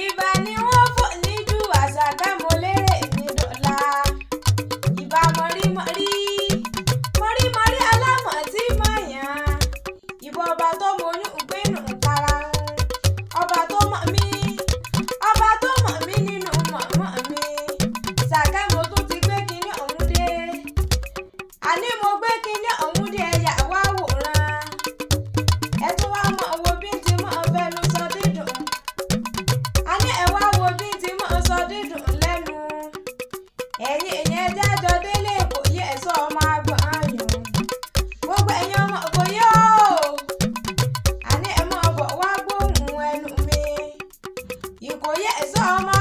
Ìbà ni wọ́n fò níjú Àṣàkẹ́ mo lérè mi dọ̀la. Ìbà mọ̀rímọ̀rí, mọ̀rímọ̀rí alámọ̀ tí mọ̀ yàn. Ìbà ọba tó moyún gbénú karahun. Ọba tó mọ̀ mí nínú mọ̀mọ́ mi. Ṣàkẹ́ mo tún ti gbé kinní ọ̀hún dé. Àní mo gbé kinní ọ̀hún dé ẹ̀yà wá wòran. Ẹ tún wá mọ̀ wo bí ti mọ̀ fẹnu sọ dídùn. Àní ẹ wá wo bí ti mọ̀ sọ dídùn lẹ́nu. Ẹ̀yin èèyàn ẹja jọ délé Ìkòyí ẹ̀ṣọ́ ọmọ agbọ̀n ayùn. Gbogbo ẹ̀yin ọmọ Ìkòyí o. Àní ẹ mọ̀ bọ̀ wá gbóhùn ẹnu mi. Ìkòyí ẹ̀ṣọ́ ọmọ